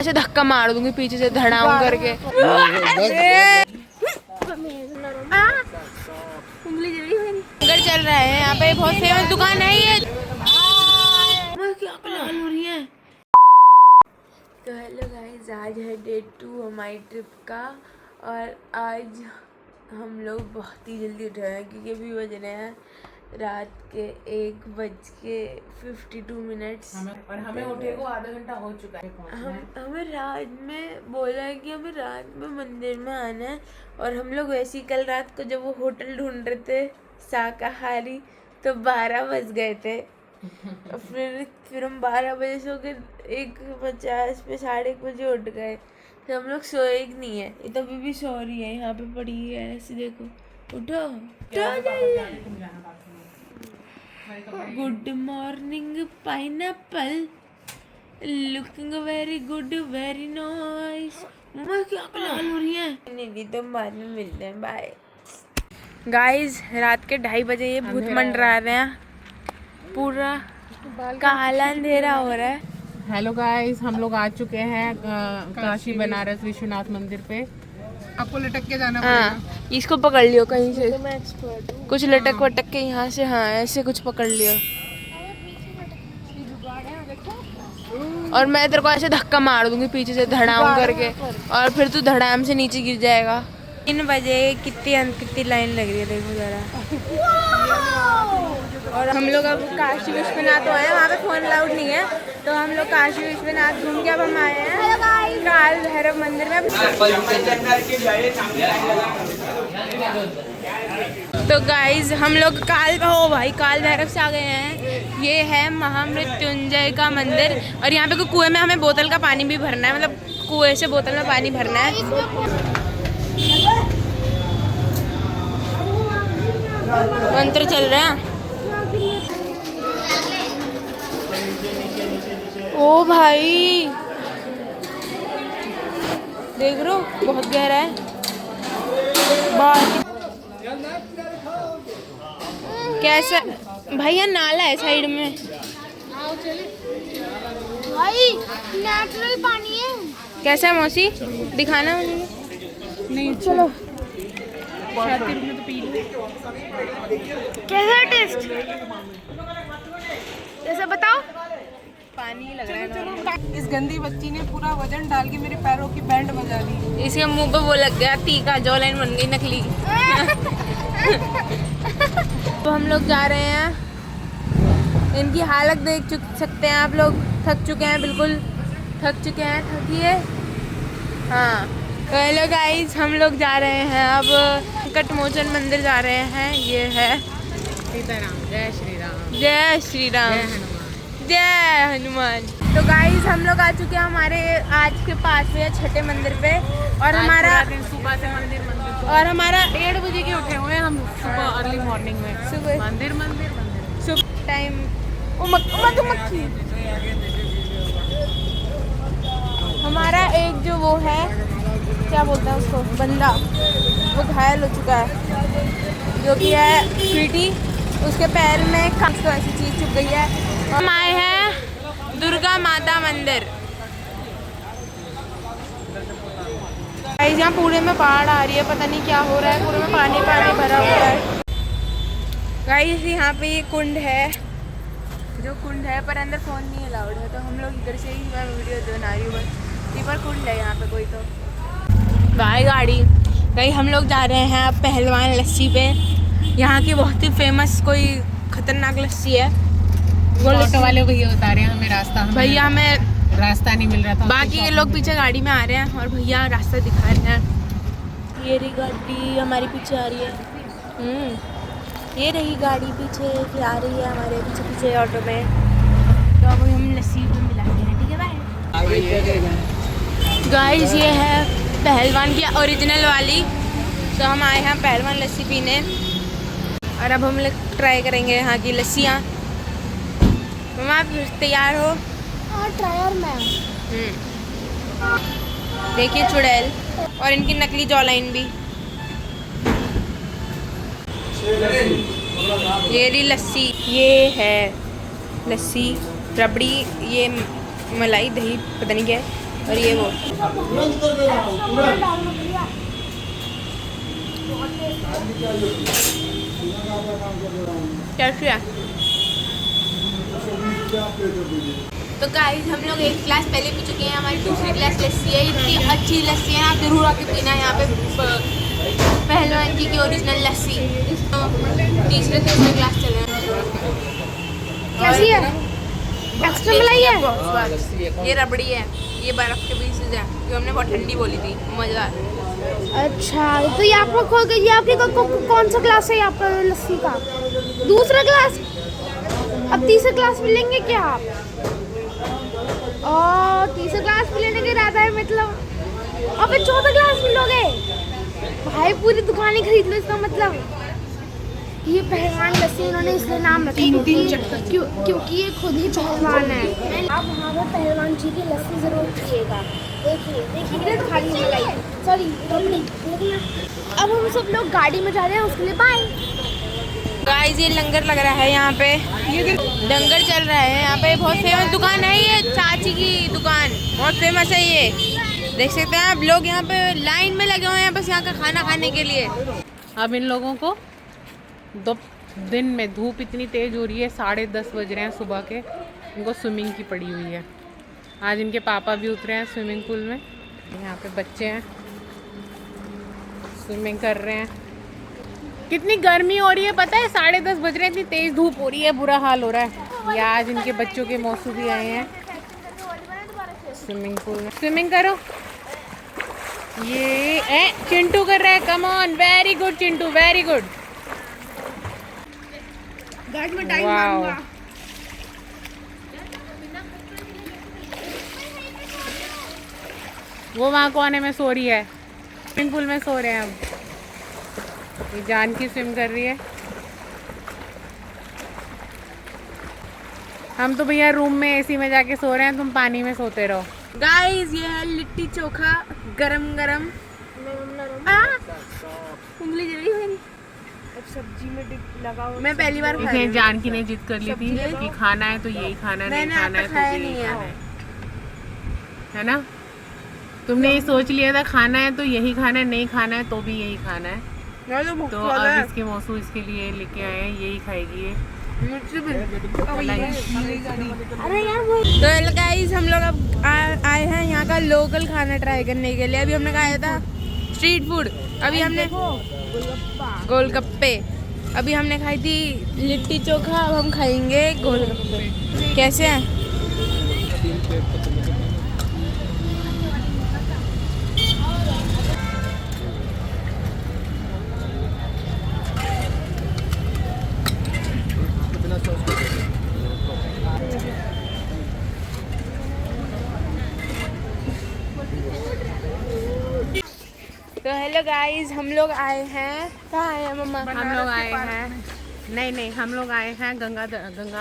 ऐसे धक्का मार दूंगी पीछे से धड़ाऊं करके। उंगली जली मेरी। लंगर चल रहा है यहाँ पे, बहुत फेमस दुकान है ये। क्या लाल हो रही है। तो हेलो गाइस, आज है डे 2 हमारी ट्रिप का और आज हम लोग बहुत ही जल्दी उठ रहे हैं क्योंकि अभी बज रहे हैं रात के 1:52। और हमें उठे को आधा घंटा हो चुका है। हमें रात में बोला है कि हमें रात में मंदिर में आना है और हम लोग वैसे ही कल रात को जब वो होटल ढूंढ रहे थे शाकाहारी तो 12 बज गए थे। फिर हम 12 बजे सो के 1:50 पे 1:30 बजे उठ गए। तो हम लोग सोए ही नहीं है, ये तो अभी भी सो रही है, यहाँ पे पड़ी है ऐसे। देखो उठो, good morning pineapple, looking very good very nice. मम्मा क्या लाल हो रही है। नहीं तो बाद में मिलते हैं, बाय गाइस। रात के 2:30 बजे ये भूत मंडरा रहे हैं, पूरा काला अंधेरा हो रहा है। हेलो गाइस, हम लोग आ चुके हैं काशी बनारस विश्वनाथ मंदिर पे। आपको लटक के जाना पड़ेगा। इसको पकड़ लियो कहीं से, कुछ लटक वटक के यहाँ से, हाँ ऐसे कुछ पकड़ लियो। और मैं तेरे को ऐसे धक्का मार दूंगी पीछे से धड़ाऊं करके, और फिर तू धड़ाम से नीचे गिर जाएगा। 3 बजे कितनी लाइन लग रही है, देखो जरा। और हम लोग अब काशी विश्वनाथ आए हैं, वहाँ पे फोन अलाउड नहीं है, तो हम लोग काशी विश्वनाथ घूम के अब हम आए हैं काल भैरव मंदिर में। तो गाइज हम लोग काल भैरव से आ गए हैं। ये है महामृत्युंजय का मंदिर और यहाँ पे कोई कुएं में हमें बोतल का पानी भी भरना है, मतलब कुएं से बोतल में पानी भरना है। मंत्र चल रहा है। ओ भाई देख रहे हो, बहुत गहरा है। कैसा भैया, नाला है साइड में भाई, नेचुरल पानी है। कैसा है मौसी, दिखाना मुझे। नहीं चलो तो पी लो। कैसा टेस्ट, जैसे बताओ। पानी लग रहा है। इस गंदी बच्ची ने पूरा वजन डाल के मेरे पैरों की बैंड बजा दी। इसके मुंह पे वो लग गया टीका, जॉ लाइन बन गई नकली। तो हम लोग जा रहे हैं, इनकी हालत देख सकते हैं आप लोग, थक चुके हैं, बिल्कुल थक चुके हैं। थकिए हाँ। तो हेलो गाइस, हम लोग जा रहे हैं अब संकट मोचन मंदिर जा रहे हैं। ये है सीताराम, जय श्री राम, जय श्री राम, जय हनुमान, जय हनुमान। तो गाइस हम लोग आ चुके हैं हमारे आज के 5वें छठे मंदिर पे और हमारा सुबह से मंदिर और हमारा 1:30 बजे के उठे हुए हैं हम सुबह अर्ली मॉर्निंग में। सुबह मंदिर सुबह टाइम। मधुमक्खी हमारा एक जो वो है, क्या बोलते हैं उसको, बंदा, वो घायल हो चुका है, जो कि है स्वीटी। उसके पैर में तो ऐसी चीज चुभ गई है। हम आए हैं दुर्गा माता मंदिर। यहाँ पूरे में बाढ़ आ रही है, पता नहीं क्या हो रहा है, पूरे में पानी भरा हुआ है। गाइस यहाँ पे ये कुंड है, जो कुंड है पर अंदर फोन नहीं अलाउड है, तो हम लोग इधर से ही मैं वीडियो बना रही हूँ बस। ये पर कुंड है यहाँ पे कोई तो गाड़ी गई। हम लोग जा रहे हैं अब पहलवान लस्सी पे। यहाँ की बहुत ही फेमस कोई खतरनाक लस्सी है। वो ऑटो वाले भैया उतारे हमें रास्ता, भैया हमें रास्ता नहीं मिल रहा था। बाकी के लोग पीछे गाड़ी में आ रहे हैं और भैया रास्ता दिखा रहे हैं। ये रही गाड़ी हमारी पीछे आ रही है। ये रही गाड़ी पीछे फिर आ रही है हमारे पीछे ऑटो में। तो अब हम लस्सी में मिलाते हैं, ठीक है बाय। गाइस ये है पहलवान की ओरिजिनल वाली। तो हम आए हैं पहलवान लस्सी पीने और अब हम लोग ट्राई करेंगे यहाँ की लस्सियाँ। मम्मा आप तैयार हो? हाँ, ट्रायर में। देखिए चुड़ैल और इनकी नकली जॉलाइन भी। ये रही लस्सी, ये है लस्सी रबड़ी, ये मलाई दही पता नहीं क्या है, और ये वो कैसी है। तो गाइस हम लोग एक गिलास पहले पी चुके हैं, हमारी दूसरी गिलास लस्सी है। इतनी अच्छी लस्सी है, आप जरूर आके पीना है यहाँ पे पहलवान जी की ओरिजिनल लस्सी। तीसरे गिलास चल रहे हैं। कैसी है? एक्स्ट्रा मलाई है? ये रबड़ी है, ये बर्फ के पीसेज है, जो हमने बहुत ठंडी बोली थी, मजेदार। अच्छा, तो ये आपको खोल के ये आपके कौन सा क्लास है आपका लस्सी का? दूसरा क्लास? अब तीसरा क्लास भी लेंगे क्या आप? तीसरा क्लास भी लेने का इरादा है मतलब? और फिर चौथा क्लास भी लोगे? भाई पूरी दुकान ही खरीद लो इसका मतलब। ये पहलवान लस्सी उन्होंने इसलिए नाम रखा क्योंकि ये खुद ही पहलवान है। आप वहाँ पर पहलवान जी की लस्सी जरूर पिएगा। देखिए खाली मलाई, सॉरी रबड़ी। अब हम सब लोग गाड़ी में जा रहे हैं, उसके लिए बाय। गाइस ये लंगर लग रहा है यहाँ पे, ये लंगर चल रहा है यहाँ पे। बहुत फेमस दुकान है ये, चाची की दुकान, बहुत फेमस है ये। देख सकते हैं आप, लोग यहाँ पे लाइन में लगे हुए हैं बस यहाँ का खाना खाने के लिए। अब इन लोगों को दिन में धूप इतनी तेज़ हो रही है, 10:30 बज रहे हैं सुबह के, इनको स्विमिंग की पड़ी हुई है। आज इनके पापा भी उतरे हैं स्विमिंग पूल में। यहाँ पे बच्चे हैं, स्विमिंग कर रहे हैं। कितनी गर्मी हो रही है पता है, 10:30 बज रहे हैं, इतनी तेज़ धूप हो रही है, बुरा हाल हो रहा है। ये आज इनके बच्चों के मौसू भी आए हैं स्विमिंग पूल में। स्विमिंग करो। ये चिंटू कर रहा है, come on, very good Chintu, very good. Wow, वो वहाँ कोने में सो रही है, स्विमिंग पूल में सो रहे हैं। अब ये जान की स्विम कर रही है। हम तो भैया रूम में एसी में जाके सो रहे हैं, तुम पानी में सोते रहो। गाइस ये है लिट्टी चोखा, गरम गरम। उंगली जल गई मेरी। अब सब्जी में लगा हुआ, मैं पहली बार इसने जानकी ने जिद कर ली थी कि खाना है तो यही खाना है, नहीं खाना है तो यही खाना है ना। तुमने ये सोच लिया था खाना है तो यही खाना है, नहीं खाना है तो भी यही खाना है। तो अब इसके मौसू इसके लिए लेके आए हैं, यही खाएगी ये। अरे यार वो तो गाइस हम लोग अब आए हैं यहाँ का लोकल खाना ट्राई करने के लिए। अभी हमने खाया था स्ट्रीट फूड, अभी हमने गोलगप्पे, अभी हमने खाई थी लिट्टी चोखा, अब हम खाएंगे गोलगप्पे। कैसे हैं? तो हेलो गाइस, हम लोग आए हैं, कहाँ आए हैं मम्मा? हम लोग आए हैं, नहीं हम लोग आए हैं गंगा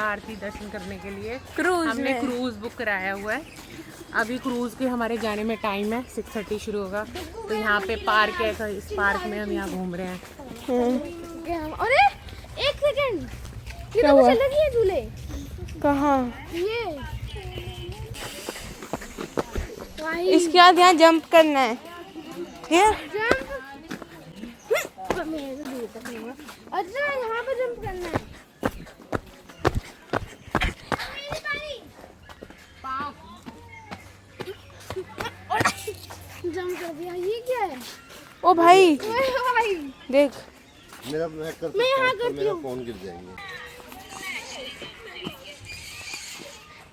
आरती दर्शन करने के लिए। क्रूज हमने में। क्रूज बुक कराया हुआ है। अभी क्रूज के हमारे जाने में टाइम है, 6:30 शुरू होगा। तो यहाँ पे पार्क है, तो इस पार्क में हम यहाँ घूम रहे हैं। अरे एक सेकंड, ये क्या तो हुआ? मुझे लगी है झूले। कहाँ? ये इसके बाद यहाँ जंप करना है। Here? अच्छा यहाँ पे जंप करना है। जंप कर दिया, ये क्या है? ओ भाई भाई देख, मेरा मैं कर मैं यहाँ सकता हूँ, करती मेरा हूँ। फोन गिर जाएंगे।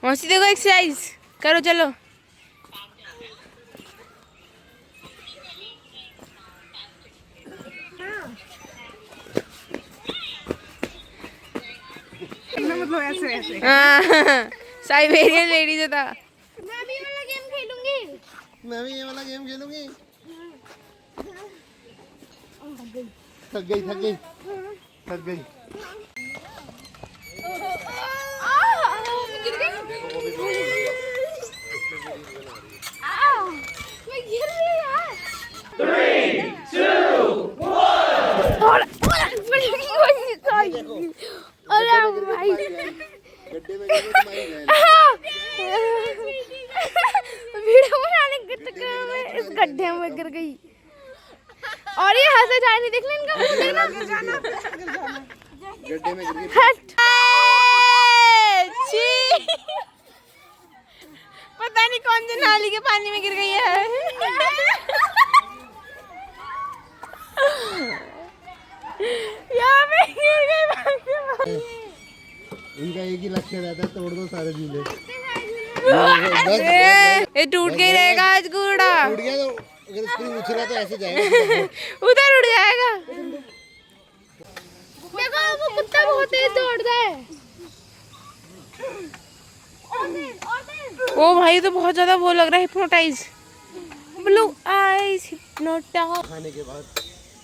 मौसी देखो एक्सरसाइज करो, चलो। मतलब ऐसे ऐसे साइबेरियन लेडीज था। मैं भी ये वाला गेम खेलूंगी। मैं भी ये वाला गेम खेलूंगी। थक गई थक गई थक गई। गिर गई। मैं गिर रही यार। 3, 2, 1 अरे भाई गड्ढे में गिरे तुम्हारी बहन। वीडियो बना गड्ढे में गिर गई। और ये हंसे जाए नहीं, देख ले इनका मुंह देखना। गड्ढे में गिर गई। हट। छी, पता नहीं कौन सी नाली के पानी में गिर गई है। यहाँ पे गिर गई। इनका एक ही लक्ष्य रहता है, तोड़ दो सारे झूले। ये टूट के ही रहेगा आज कूड़ा। टूट गया तो अगर स्प्रिंग उछला तो ऐसे जाएगा। उधर उड़ जाएगा। देखो वो कुत्ता बहुत तेज दौड़ता है। ओ भाई तो बहुत ज्यादा वो लग रहा है, हिप्नोटाइज। Blue eyes hypnotize. खाने के बाद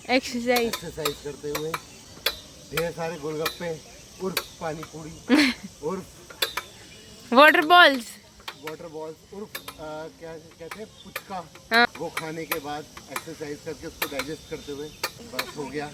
एक्सरसाइज करते हुए ढेर सारे गोलगप्पे उर्फ पानी पूरी उर्फ वाटर बॉल्स। वाटर बॉल्स उर्फ क्या कहते हैं, पुचका। हाँ। वो खाने के बाद एक्सरसाइज करके उसको डाइजेस्ट करते हुए बस हो गया।